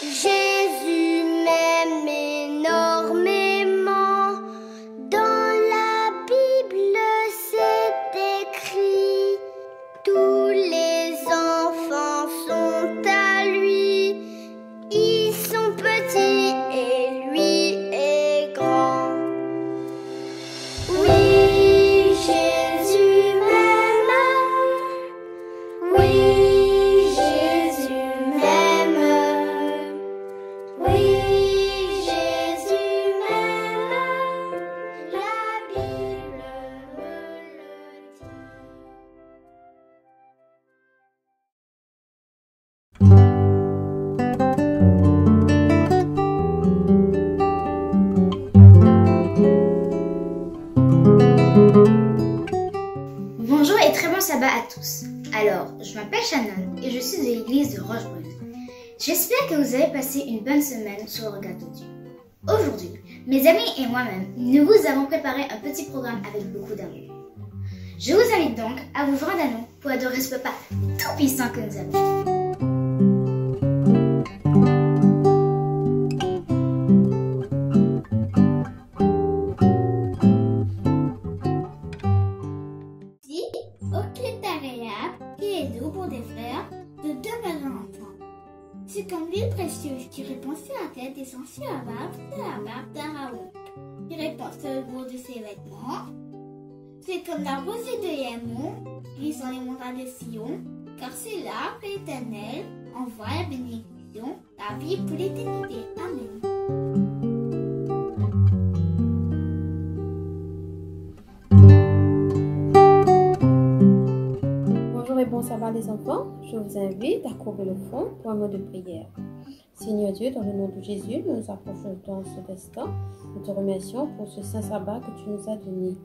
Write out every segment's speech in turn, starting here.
Jésus m'aime énormément. Dans la Bible, c'est écrit. Tous les enfants sont à lui. Ils sont petits et lui est grand. Oui, Jésus m'aime. Oui, Jésus m'aime. Oui, Jésus m'aime. La Bible me le dit. Bonjour et très bon sabbat à tous. Alors, je m'appelle Shannon et je suis de l'église de Rochebrune. J'espère que vous avez passé une bonne semaine sous le regard de Dieu. Aujourd'hui, mes amis et moi-même, nous vous avons préparé un petit programme avec beaucoup d'amour. Je vous invite donc à vous joindre à nous pour adorer ce papa tout puissant que nous avons. Au Clétaréa, qui est nous pour des frères de deux enfants. C'est comme l'huile précieuse qui répand sur la tête et son sur la barbe d'Aaron, qui répand sur le bout de ses vêtements. C'est comme la rosée de Yémon, glissant les montagnes de Sion, car c'est là que l'Éternel envoie la bénédiction, la vie pour l'éternité. Amen. Bonjour et bon sabbat les enfants, je vous invite à courber le front pour un mot de prière. Seigneur Dieu, dans le nom de Jésus, nous nous approchons dans cet instant. Nous te remercions pour ce saint sabbat que tu nous as donné.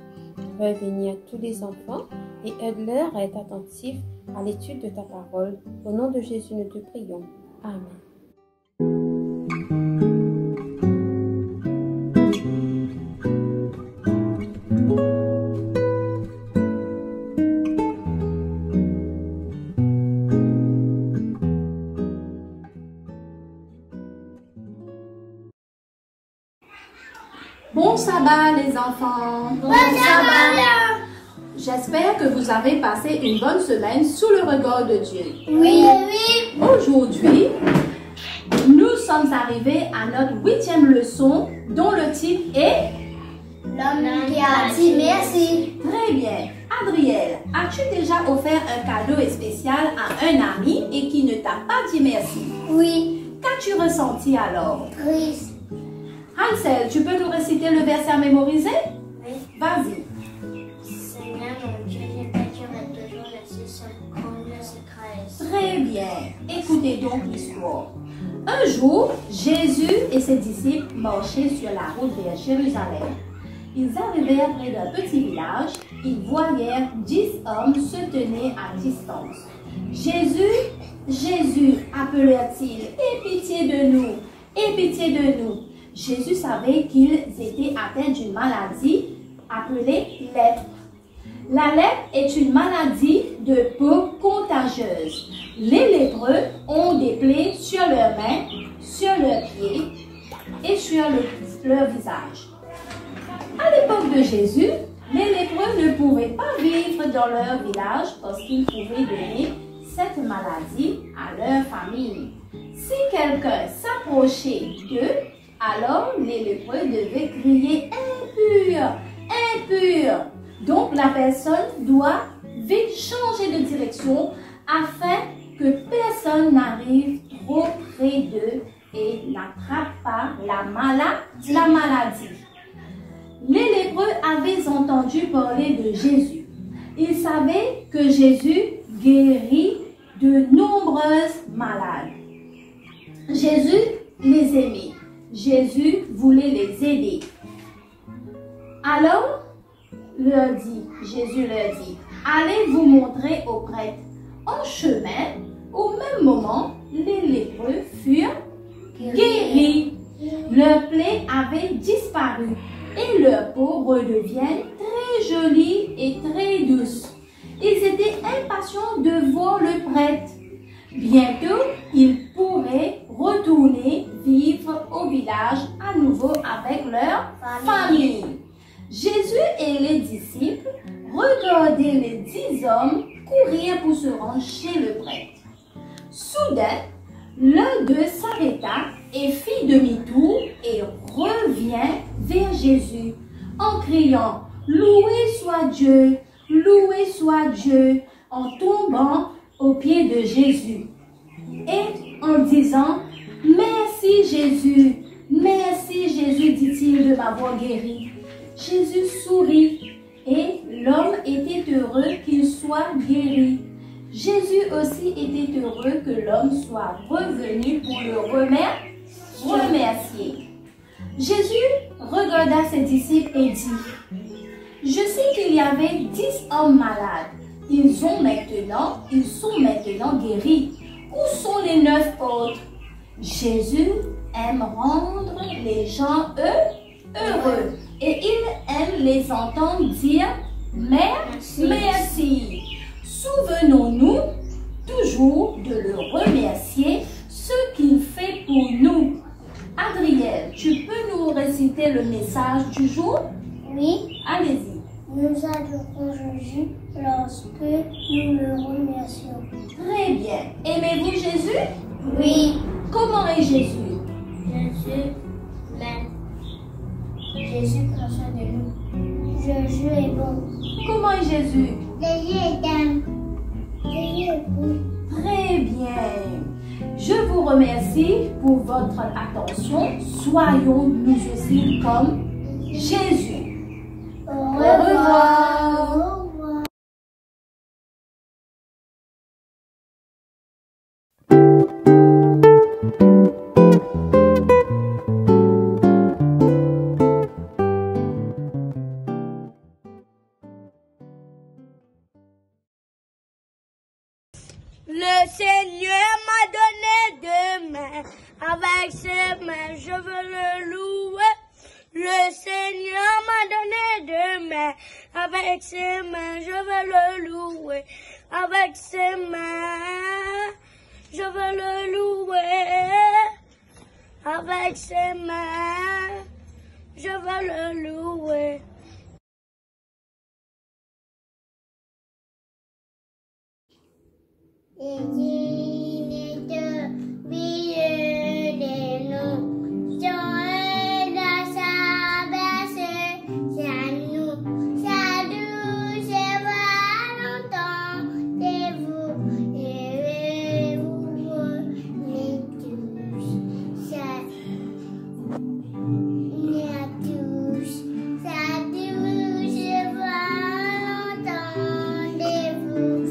Veuille bénir tous les enfants et aide-leur à être attentifs à l'étude de ta parole. Au nom de Jésus, nous te prions. Amen. Bon sabbat les enfants. Bon sabbat. J'espère que vous avez passé une bonne semaine sous le regard de Dieu. Oui, oui. Aujourd'hui, nous sommes arrivés à notre 8e leçon dont le titre est L'homme qui a dit merci. Très bien. Adriel, as-tu déjà offert un cadeau spécial à un ami et qui ne t'a pas dit merci? Oui. Qu'as-tu ressenti alors? Triste. Hansel, tu peux nous réciter le verset à mémoriser? Oui. Vas-y. Seigneur mon Dieu, j'ai pâturai toujours de ce seul comble secret. Très bien. Écoutez donc l'histoire. Un jour, Jésus et ses disciples marchaient sur la route vers Jérusalem. Ils arrivèrent près d'un petit village. Ils voyèrent 10 hommes se tenir à distance. Jésus, Jésus, appelèrent-ils, aie pitié de nous, aie pitié de nous. Jésus savait qu'ils étaient atteints d'une maladie appelée lèpre. La lèpre est une maladie de peau contagieuse. Les lépreux ont des plaies sur leurs mains, sur leurs pieds et sur leur visage. À l'époque de Jésus, les lépreux ne pouvaient pas vivre dans leur village parce qu'ils pouvaient donner cette maladie à leur famille. Si quelqu'un s'approchait d'eux, alors les lépreux devaient crier impur, impur. Donc la personne doit vite changer de direction afin que personne n'arrive trop près d'eux et n'attrape pas la maladie. Les lépreux avaient entendu parler de Jésus. Ils savaient que Jésus guérit de nombreuses malades. Jésus les aimait. Jésus voulait les aider. Alors, Jésus leur dit, allez vous montrer aux prêtres. En chemin, au même moment, les lépreux furent guéris. Leurs plaies avaient disparu. et leur peau redevient très jolie et très douce. Ils étaient impatients de voir le prêtre. Bientôt, ils pourraient retourner vivre au village à nouveau avec leur famille. Jésus et les disciples regardaient les 10 hommes courir pour se rendre chez le prêtre. Soudain, l'un d'eux s'arrêta et fit demi-tour et revient vers Jésus en criant « Loué soit Dieu, loué soit Dieu » en tombant aux pieds de Jésus et en disant « Merci Jésus, dit-il de m'avoir guéri. » Jésus sourit et l'homme était heureux qu'il soit guéri. Jésus aussi était heureux que l'homme soit revenu pour le remercier. Jésus regarda ses disciples et dit « Je sais qu'il y avait 10 hommes malades. Ils sont maintenant guéris. Où sont les 9 autres? » Jésus aime rendre les gens heureux et il aime les entendre dire merci. Souvenons-nous toujours de le remercier ce qu'il fait pour nous. Adrienne, tu peux nous réciter le message du jour? Oui. Allez-y. Nous adorons Jésus lorsque nous le remercions. Très bien. Aimez-vous Jésus? Oui. Comment est Jésus? Jésus m'aime. Jésus prend soin de nous. Jésus est bon. Comment est Jésus? Jésus est aime. Jésus est bon. Très bien. Je vous remercie pour votre attention. Soyons nous aussi comme Jésus. Au revoir. Au revoir. Le Seigneur m'a donné 2 mains, avec ses mains je veux le louer. Le Seigneur m'a donné 2 mains, avec ses mains je veux le louer. Avec ses mains, je veux le louer. Avec ses mains, je veux le louer. Les dîners de milieu des noms, sur la s'abaisser, c'est à nous, ça douce et Valentin, c'est vous, et vous, les tous, ça, et à tous, ça douce et Valentin, c'est vous.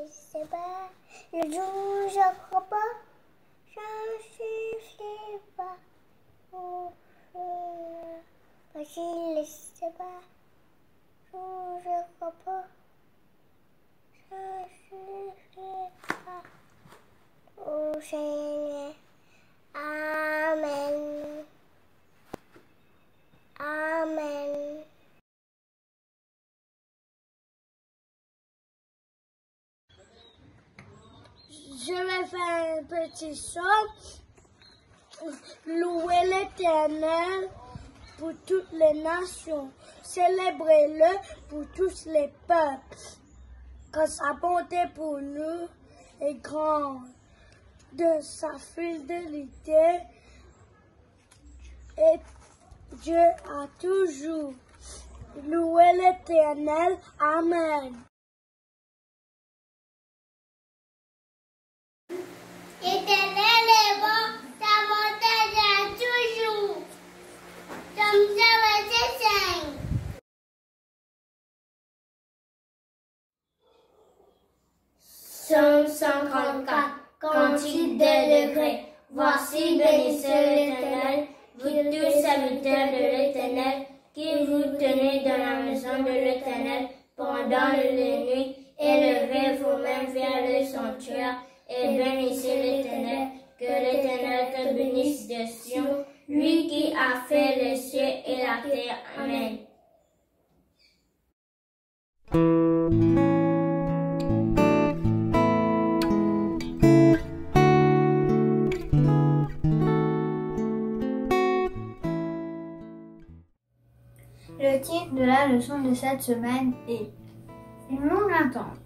C'est pas le jour je crois pas, je suis pas pour parce qu'il ne sait pas, jour je crois pas, je suis pas au Seigneur. Amen. Amen. Je vais faire un petit chant, louer l'Éternel pour toutes les nations, célébrez-le pour tous les peuples, car sa bonté pour nous est grande, de sa fidélité et Dieu a toujours. Louez l'Éternel, Amen. L'Éternel est bon, sa bonté dure toujours. Somme 5. 154, Cantique des degrés. Voici a fait les cieux et la terre. Amen. Le titre de la leçon de cette semaine est Une longue attente.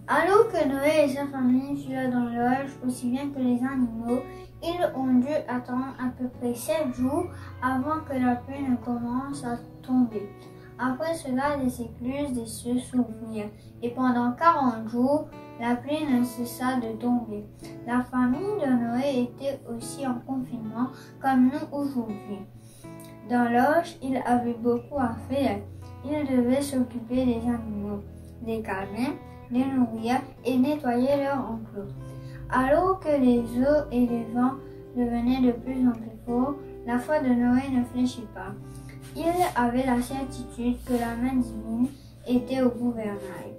Alors que Noé et sa famille furent dans l'orge, aussi bien que les animaux, ils ont dû attendre à peu près 7 jours avant que la pluie ne commence à tomber. Après cela, les écluses des cieux s'ouvrirent, et pendant 40 jours, la pluie ne cessa de tomber. La famille de Noé était aussi en confinement, comme nous aujourd'hui. Dans l'orge, il avait beaucoup à faire. Il devait s'occuper des animaux, les calmer, les nourrir et nettoyer leur enclos. Alors que les eaux et les vents devenaient de plus en plus forts, la foi de Noé ne fléchit pas. Il avait la certitude que la main divine était au gouvernail.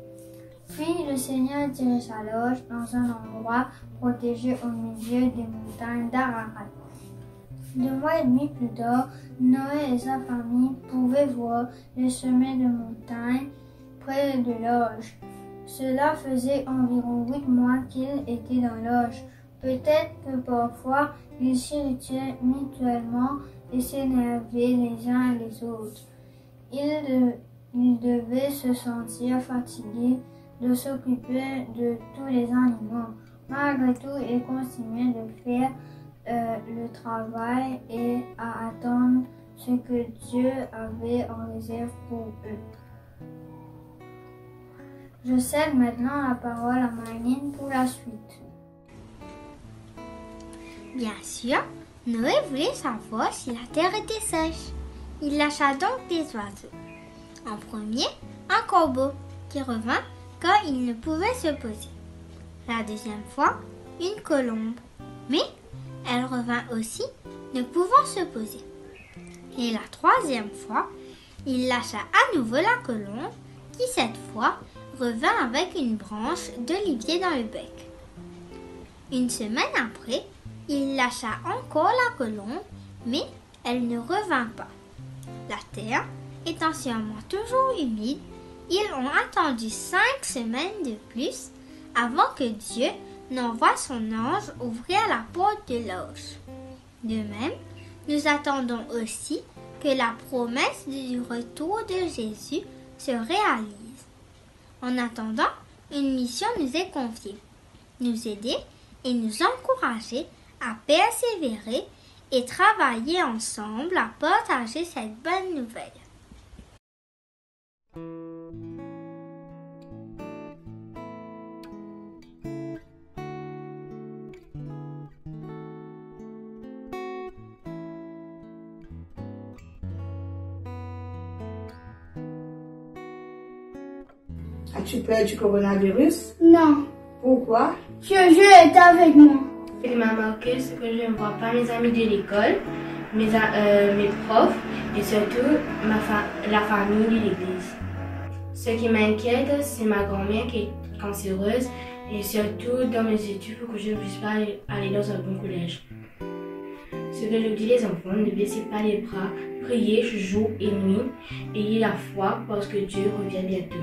Puis le Seigneur dirige sa loge dans un endroit protégé au milieu des montagnes d'Ararat. 2 mois et demi plus tard, Noé et sa famille pouvaient voir les sommets de montagnes près de l'orge. Cela faisait environ 8 mois qu'ils étaient dans l'orge. Peut-être que parfois ils s'irritaient mutuellement et s'énervaient les uns et les autres. Ils devaient se sentir fatigués de s'occuper de tous les animaux. Malgré tout, ils continuaient de faire le travail et à attendre ce que Dieu avait en réserve pour eux. Je cède maintenant la parole à Marlene pour la suite. Bien sûr, Noé voulait savoir si la terre était sèche. Il lâcha donc des oiseaux. En premier, un corbeau qui revint quand il ne pouvait se poser. La deuxième fois, une colombe. Mais elle revint aussi, ne pouvant se poser. Et la troisième fois, il lâcha à nouveau la colombe, qui cette fois revint avec une branche d'olivier dans le bec. Une semaine après, il lâcha encore la colombe, mais elle ne revint pas. La terre étant sûrement toujours humide, ils ont attendu 5 semaines de plus avant que Dieu n'envoie son ange ouvrir la porte de l'orge. De même, nous attendons aussi que la promesse du retour de Jésus se réalise. En attendant, une mission nous est confiée, nous aider et nous encourager à persévérer et travailler ensemble à partager cette bonne nouvelle. As-tu peur du coronavirus? Non, Pourquoi? Dieu est avec moi. Ce qui m'a marqué, c'est que je ne vois pas mes amis de l'école, mes profs et surtout la famille de l'église. Ce qui m'inquiète, c'est ma grand-mère qui est cancéreuse et surtout dans mes études pour que je ne puisse pas aller dans un bon collège. Ce que je dis les enfants, ne baissez pas les bras, priez jour et nuit, ayez la foi parce que Dieu revient bientôt.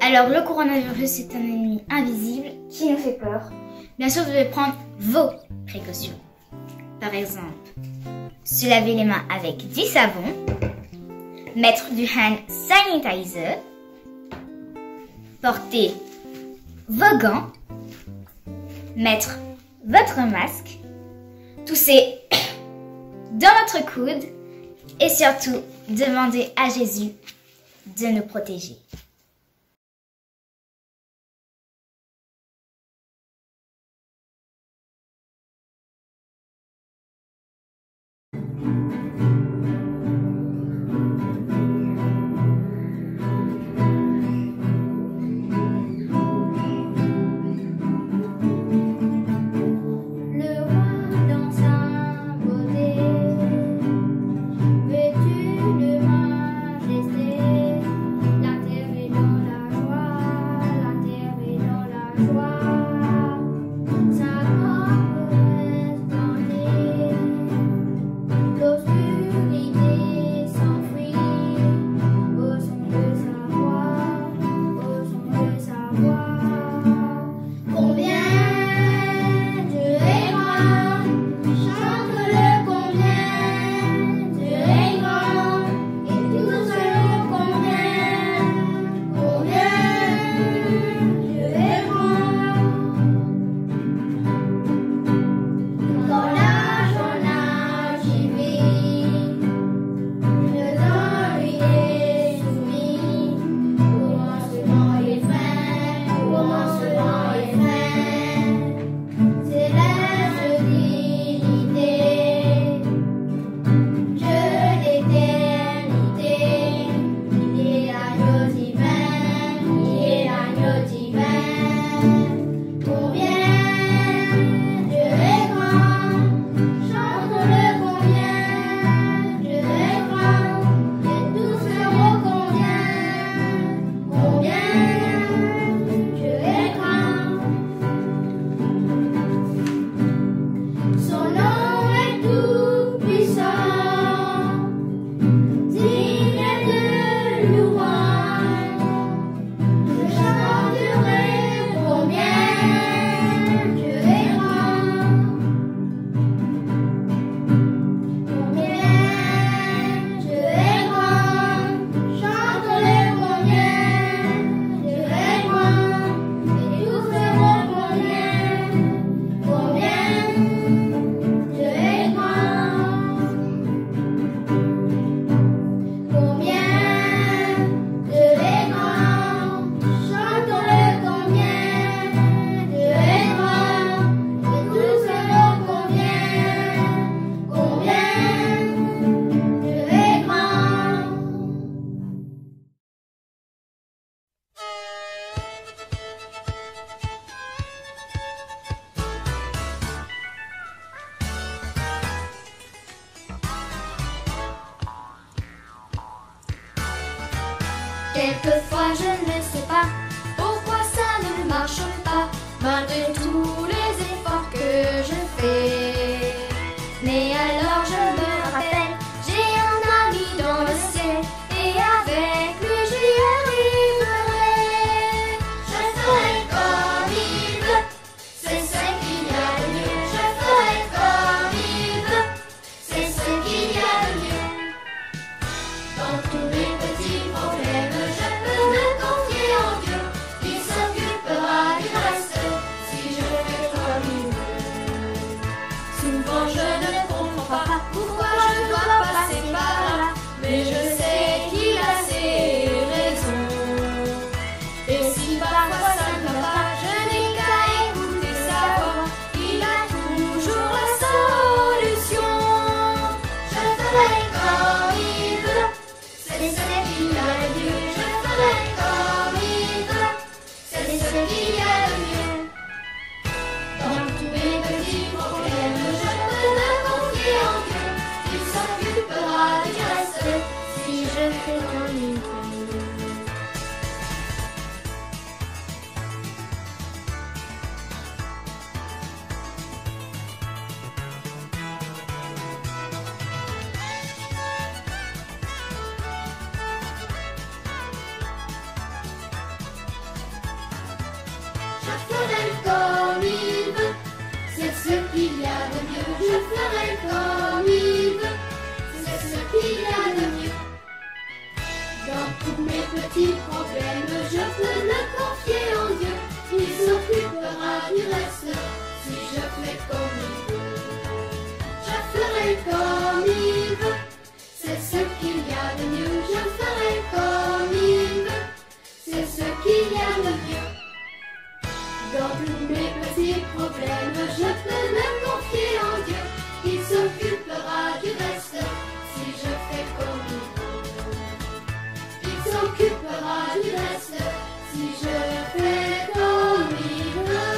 Alors, le coronavirus est un ennemi invisible qui nous fait peur. Bien sûr, vous devez prendre vos précautions. Par exemple, se laver les mains avec du savon, mettre du hand sanitizer, porter vos gants, mettre votre masque, tousser dans notre coude et surtout demander à Jésus de nous protéger. La terre Quelquefois je ne sais pas pourquoi ça ne marche pas, malgré tous les efforts que je fais. Mais alors je me rappelle, j'ai un ami dans le ciel, et avec lui j'y arriverai. Je ferai comme il veut, c'est ce qu'il y a de mieux. Je ferai comme il veut, c'est ce qu'il y a de mieux. Dans tous les petits problèmes, je peux me confier en Dieu. Il s'occupera du reste si je fais comme il veut. Souvent je ne comprends pas pourquoi je dois passer par là, mais je sais qu'il a ses raisons. Et si parfois ça ne va pas, je n'ai qu'à écouter sa voix. Il a toujours la solution. Je ferai comme il veut, c'est ce qu'il a de mieux. Je ferai comme il veut, c'est ce qu'il y a de mieux. Dans tous mes petits problèmes, je peux me confier en Dieu. Il s'occupera du reste si je fais comme il veut. Je ferai comme il veut, c'est ce qu'il y a de mieux. Je ferai comme il veut, c'est ce qu'il y a de mieux. Dans tous mes petits problèmes, je peux me confier en Dieu. Il s'occupera du reste si je fais comme il veut. Je ferai comme il veut, c'est ce qu'il y a de mieux. Je ferai comme il veut, c'est ce qu'il y a de mieux. Dans tous mes petits problèmes, je peux me confier en Dieu. Il s'occupera du reste si je fais comme il veut. Il s'occupera du reste si je fais comme il veut.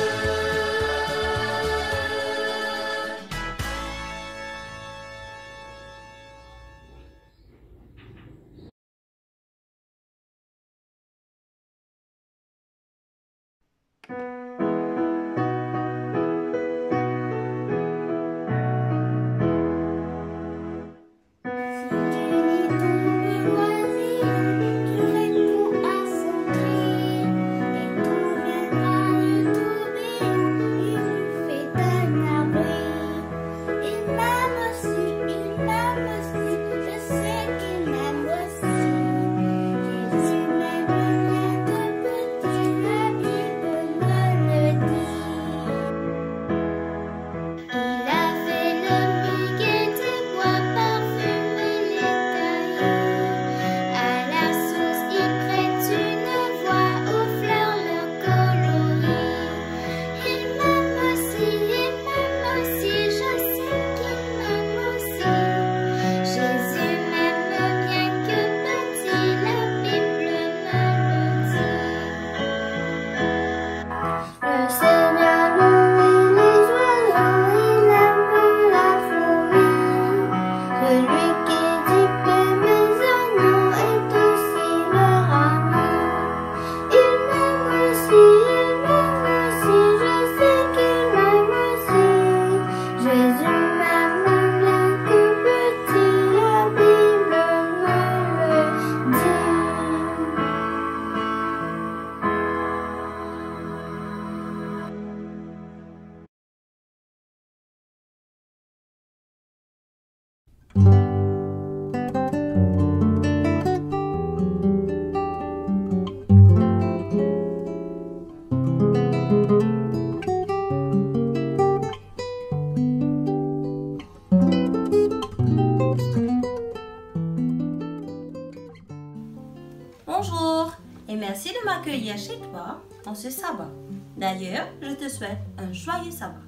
Bonjour et merci de m'accueillir chez toi en ce sabbat. D'ailleurs, je te souhaite un joyeux sabbat.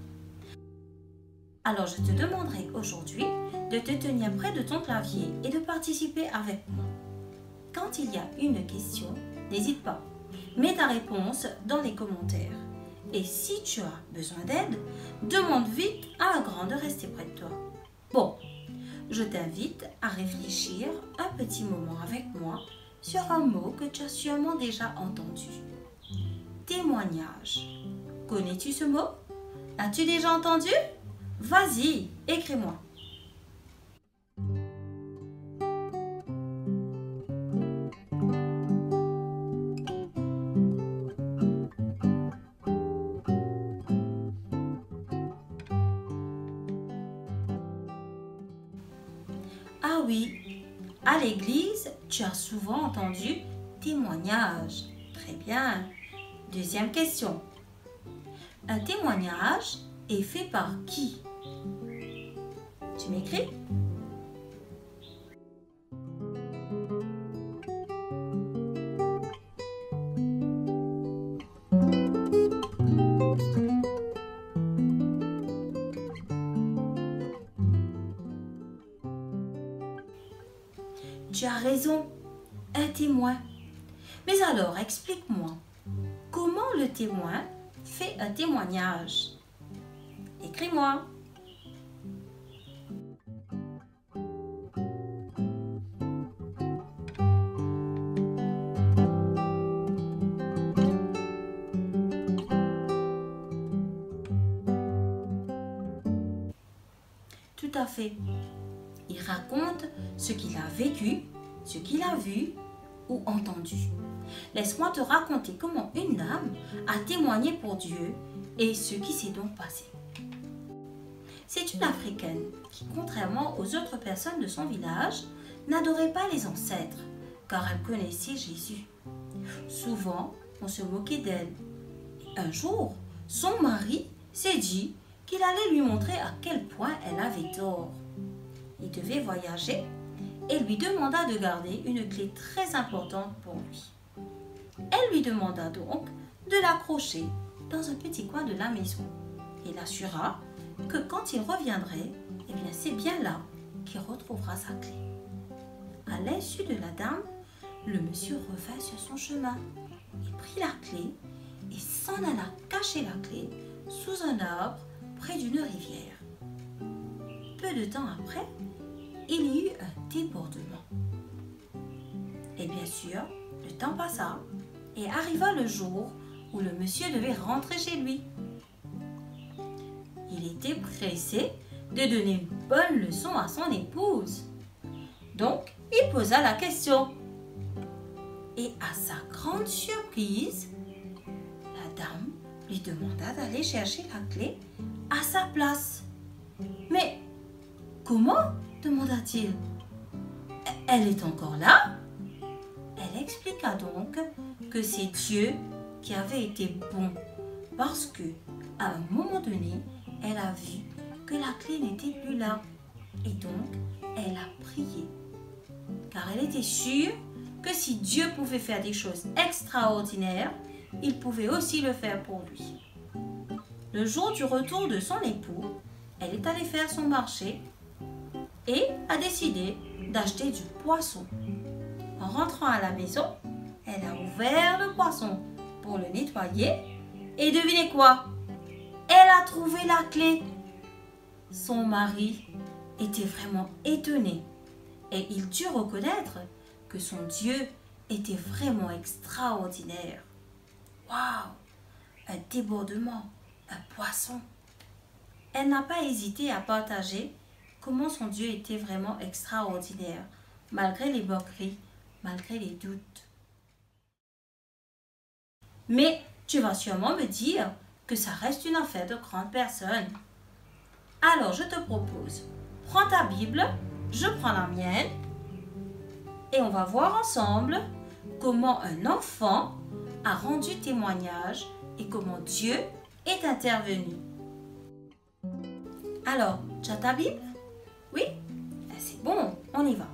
Alors, je te demanderai aujourd'hui de te tenir près de ton clavier et de participer avec moi. Quand il y a une question, n'hésite pas. Mets ta réponse dans les commentaires. Et si tu as besoin d'aide, demande vite à un grand de rester près de toi. Bon, je t'invite à réfléchir un petit moment avec moi sur un mot que tu as sûrement déjà entendu. Témoignage. Connais-tu ce mot? As-tu déjà entendu? Vas-y, écris-moi. Ah oui, à l'église, tu as souvent entendu témoignage. Très bien. Deuxième question. Un témoignage est fait par qui? Tu m'écris? Tu as raison, un témoin. Mais alors, explique-moi, comment le témoin fait un témoignage? Écris-moi. Tout à fait. Il raconte ce qu'il a vécu, ce qu'il a vu ou entendu. Laisse-moi te raconter comment une dame a témoigné pour Dieu et ce qui s'est donc passé. C'est une Africaine qui, contrairement aux autres personnes de son village, n'adorait pas les ancêtres, car elle connaissait Jésus. Souvent, on se moquait d'elle. Un jour, son mari s'est dit qu'il allait lui montrer à quel point elle avait tort. Il devait voyager et lui demanda de garder une clé très importante pour lui. Elle lui demanda donc de l'accrocher dans un petit coin de la maison et l'assura que quand il reviendrait, eh bien c'est bien là qu'il retrouvera sa clé. À l'insu de la dame, le monsieur revint sur son chemin. Il prit la clé et s'en alla cacher la clé sous un arbre près d'une rivière. Peu de temps après, il y eut un débordement. Et bien sûr, le temps passa et arriva le jour où le monsieur devait rentrer chez lui. Il était pressé de donner une bonne leçon à son épouse. Donc, il posa la question. Et à sa grande surprise, la dame lui demanda d'aller chercher la clé à sa place. Mais comment? Demanda-t-il. Elle est encore là? Elle expliqua donc que c'est Dieu qui avait été bon parce que, à un moment donné, elle a vu que la clé n'était plus là et donc elle a prié car elle était sûre que si Dieu pouvait faire des choses extraordinaires, il pouvait aussi le faire pour lui. Le jour du retour de son époux, elle est allée faire son marché et a décidé d'acheter du poisson. En rentrant à la maison, elle a ouvert le poisson pour le nettoyer et devinez quoi? Elle a trouvé la clé. Son mari était vraiment étonné et il dut reconnaître que son Dieu était vraiment extraordinaire. Waouh! Un débordement, un poisson. Elle n'a pas hésité à partager comment son Dieu était vraiment extraordinaire, malgré les moqueries, malgré les doutes. Mais tu vas sûrement me dire que ça reste une affaire de grandes personnes. Alors je te propose, prends ta Bible, je prends la mienne, et on va voir ensemble comment un enfant a rendu témoignage et comment Dieu est intervenu. Alors, tu as ta Bible? Oui? C'est bon, on y va.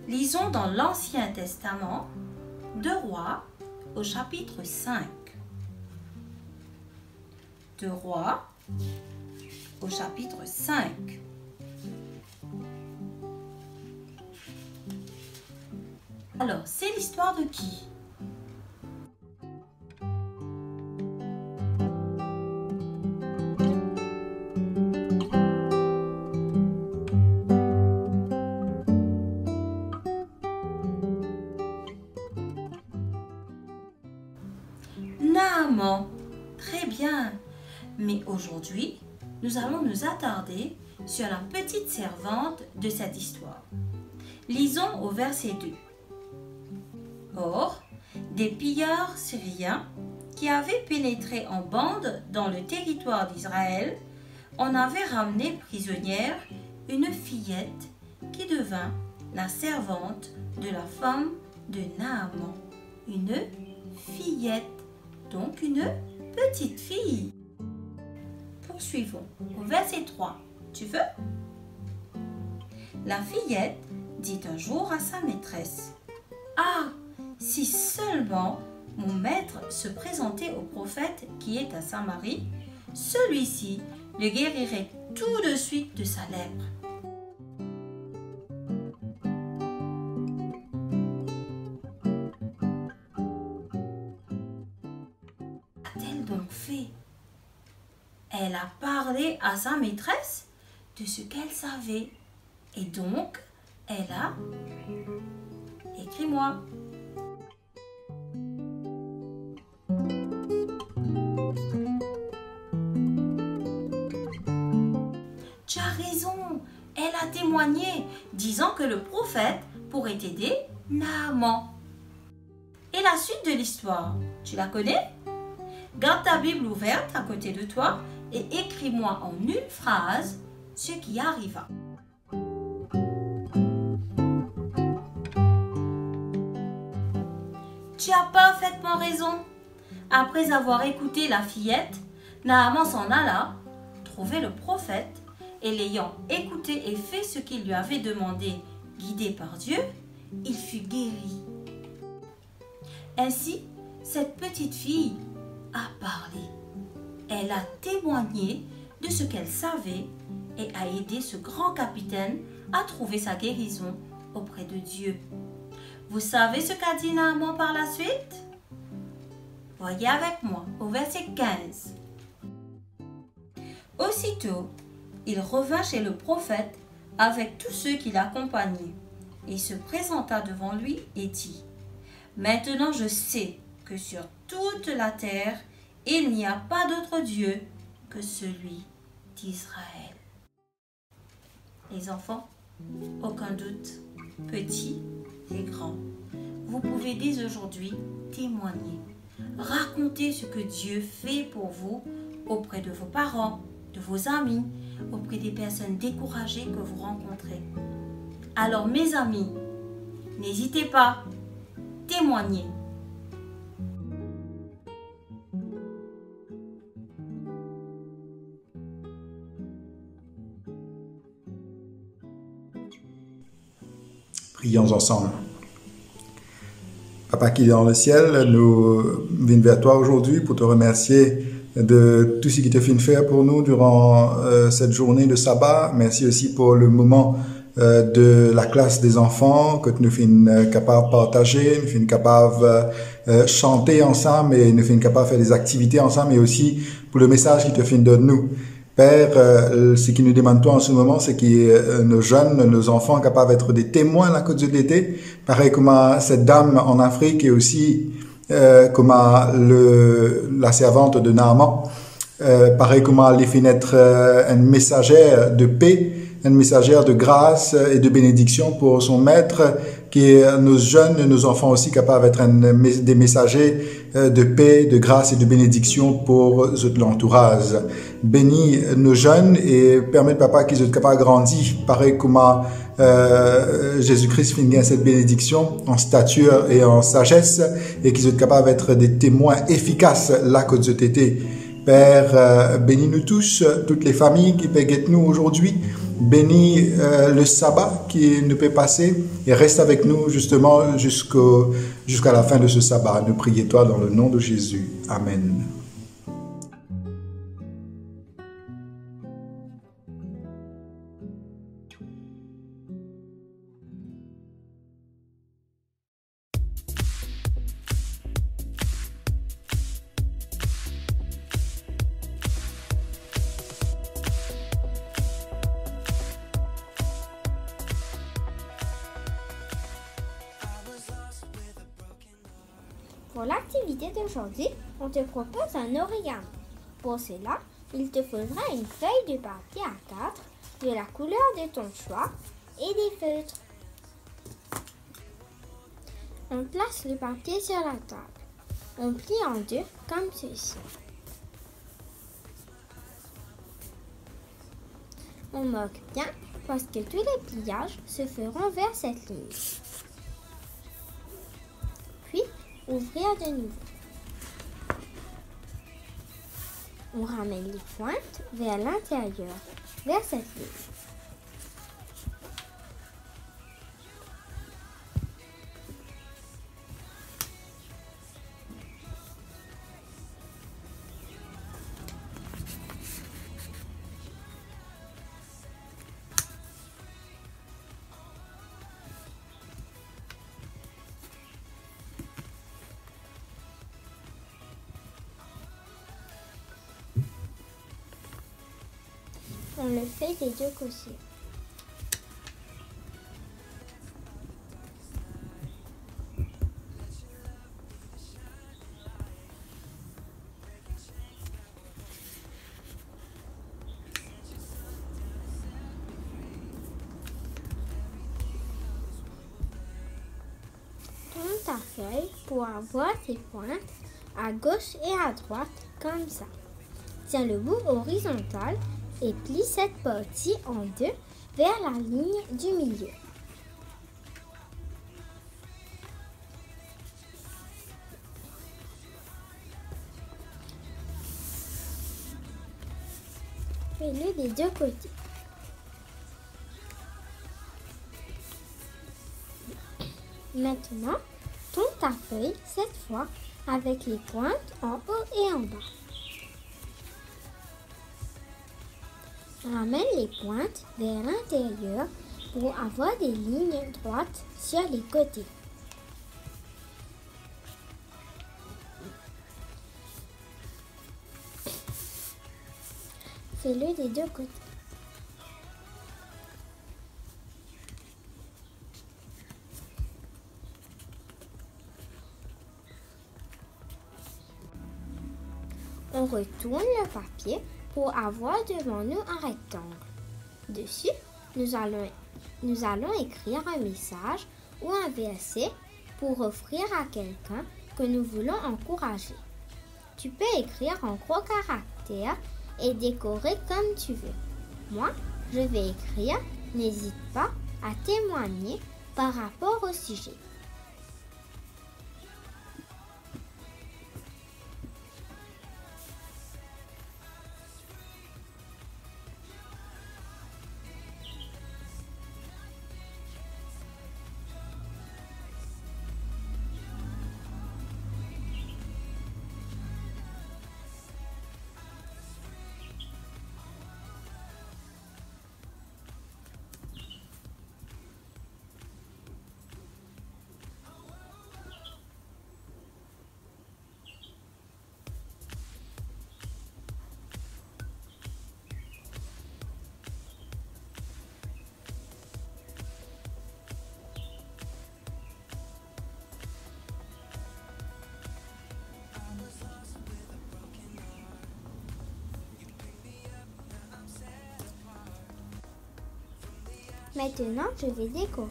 Lisons dans l'Ancien Testament, 2 Rois au chapitre 5. 2 Rois au chapitre 5. Alors, c'est l'histoire de qui? Naaman. Très bien. Mais aujourd'hui, nous allons nous attarder sur la petite servante de cette histoire. Lisons au verset 2. Or, des pilleurs syriens qui avaient pénétré en bande dans le territoire d'Israël en avaient ramené prisonnière une fillette qui devint la servante de la femme de Naaman. Une fillette, donc une petite fille. Poursuivons au verset 3. Tu veux? La fillette dit un jour à sa maîtresse: Ah, si seulement mon maître se présentait au prophète qui est à Samarie, celui-ci le guérirait tout de suite de sa lèpre. Qu'a-t-elle donc fait? Elle a parlé à sa maîtresse de ce qu'elle savait. Et donc, elle a... Écris-moi. Tu as raison, elle a témoigné, disant que le prophète pourrait aider Naaman. Et la suite de l'histoire, tu la connais? Garde ta Bible ouverte à côté de toi et écris-moi en une phrase ce qui arriva. Tu as parfaitement raison. Après avoir écouté la fillette, Naaman s'en alla, trouver le prophète, et l'ayant écouté et fait ce qu'il lui avait demandé, guidé par Dieu, il fut guéri. Ainsi, cette petite fille a parlé. Elle a témoigné de ce qu'elle savait et a aidé ce grand capitaine à trouver sa guérison auprès de Dieu. Vous savez ce qu'a dit Naaman par la suite? Voyez avec moi au verset 15. Aussitôt, il revint chez le prophète avec tous ceux qui l'accompagnaient et se présenta devant lui et dit: Maintenant je sais que sur toute la terre, il n'y a pas d'autre Dieu que celui d'Israël. Les enfants, aucun doute, petits et grands, vous pouvez dès aujourd'hui témoigner, raconter ce que Dieu fait pour vous auprès de vos parents, de vos amis, auprès des personnes découragées que vous rencontrez. Alors mes amis, n'hésitez pas, témoignez. Prions ensemble. Papa qui est dans le ciel, nous venons vers toi aujourd'hui pour te remercier de tout ce qui te fait faire pour nous durant cette journée de sabbat. Merci aussi pour le moment de la classe des enfants que nous sommes capables de partager, nous sommes capables de chanter ensemble et nous sommes capables de faire des activités ensemble, mais aussi pour le message qui te fait de nous. Père, ce qui nous demande toi en ce moment, c'est que nos jeunes, nos enfants capables d'être des témoins de la Côte de l'été, pareil comme cette dame en Afrique et aussi comme la servante de Naaman, pareil comme les fait naître une messagère de paix, une messagère de grâce et de bénédiction pour son maître, qui est nos jeunes, nos enfants aussi capables d'être des messagers de paix, de grâce et de bénédiction pour l'entourage. Bénis nos jeunes et permets papa qu'ils soient capables de grandir, pareil comme Jésus-Christ finit cette bénédiction en stature et en sagesse et qu'ils soient capables d'être des témoins efficaces là que Dieu t'était. Père, bénis nous tous, toutes les familles qui peuvent être nous aujourd'hui. Bénis le sabbat qui nous peut passer et reste avec nous justement jusqu'à la fin de ce sabbat. Nous prions toi dans le nom de Jésus. Amen. Pour l'activité d'aujourd'hui, on te propose un origami. Pour cela, il te faudra une feuille de papier A4 de la couleur de ton choix et des feutres. On place le papier sur la table. On plie en deux comme ceci. On marque bien parce que tous les pliages se feront vers cette ligne. Puis, ouvrir de nouveau. On ramène les pointes vers l'intérieur, vers cette ligne. On le fait des deux côtés. Tourne ta feuille pour avoir tes pointes à gauche et à droite comme ça. Tiens le bout horizontal et plie cette partie en deux vers la ligne du milieu. Fais-le des deux côtés. Maintenant, tourne ta feuille cette fois avec les pointes en haut et en bas. Ramène les pointes vers l'intérieur pour avoir des lignes droites sur les côtés. Fais-le des deux côtés. On retourne le papier pour avoir devant nous un rectangle. Dessus, nous allons écrire un message ou un verset pour offrir à quelqu'un que nous voulons encourager. Tu peux écrire en gros caractères et décorer comme tu veux. Moi, je vais écrire « N'hésite pas à témoigner par rapport au sujet ». Maintenant, je vais décorer.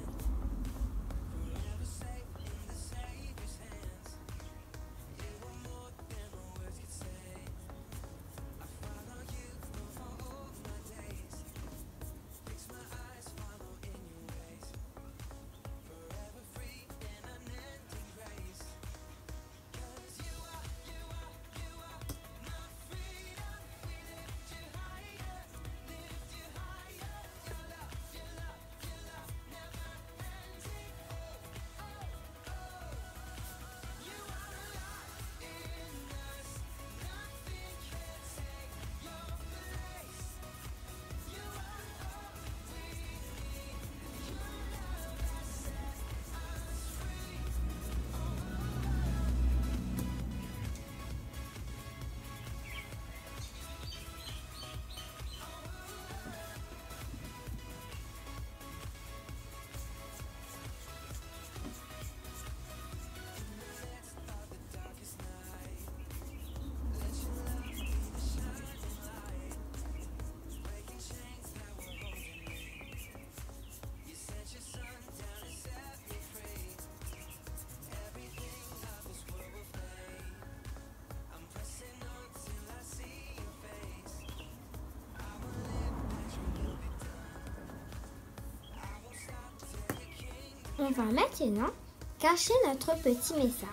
On va maintenant cacher notre petit message.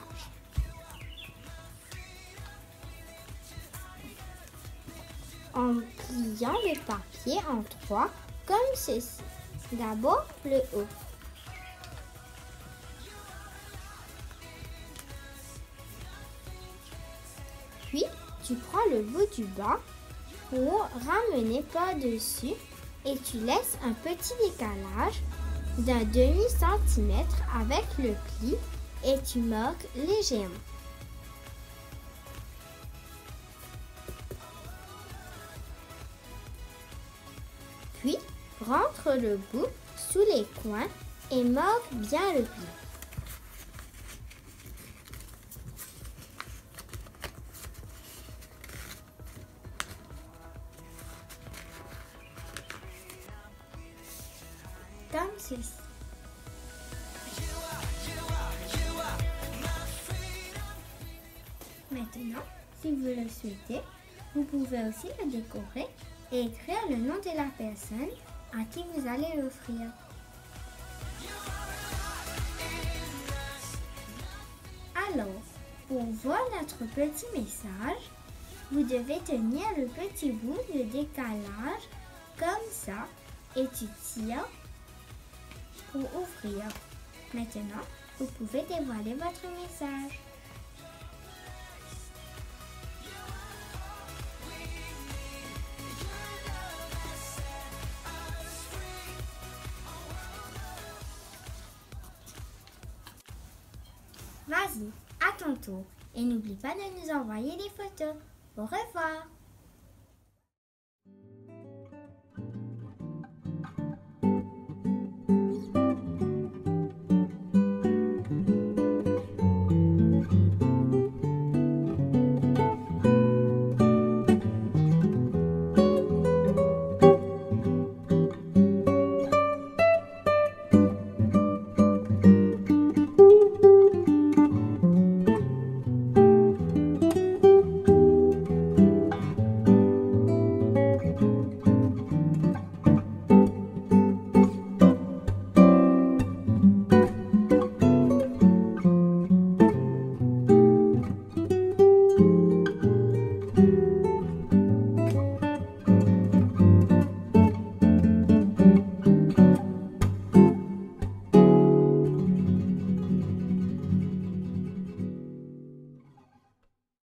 En pliant le papier en 3 comme ceci. D'abord le haut. Puis tu prends le bout du bas pour ramener par-dessus et tu laisses un petit décalage d'un demi-centimètre avec le pli et tu marques légèrement. Puis, rentre le bout sous les coins et marque bien le pli. Comme ceci. Maintenant, si vous le souhaitez, vous pouvez aussi le décorer et écrire le nom de la personne à qui vous allez l'offrir. Alors, pour voir notre petit message, vous devez tenir le petit bout de décalage comme ça et tu tires pour ouvrir. Maintenant, vous pouvez dévoiler votre message. Vas-y, à ton tour. Et n'oublie pas de nous envoyer des photos. Au revoir.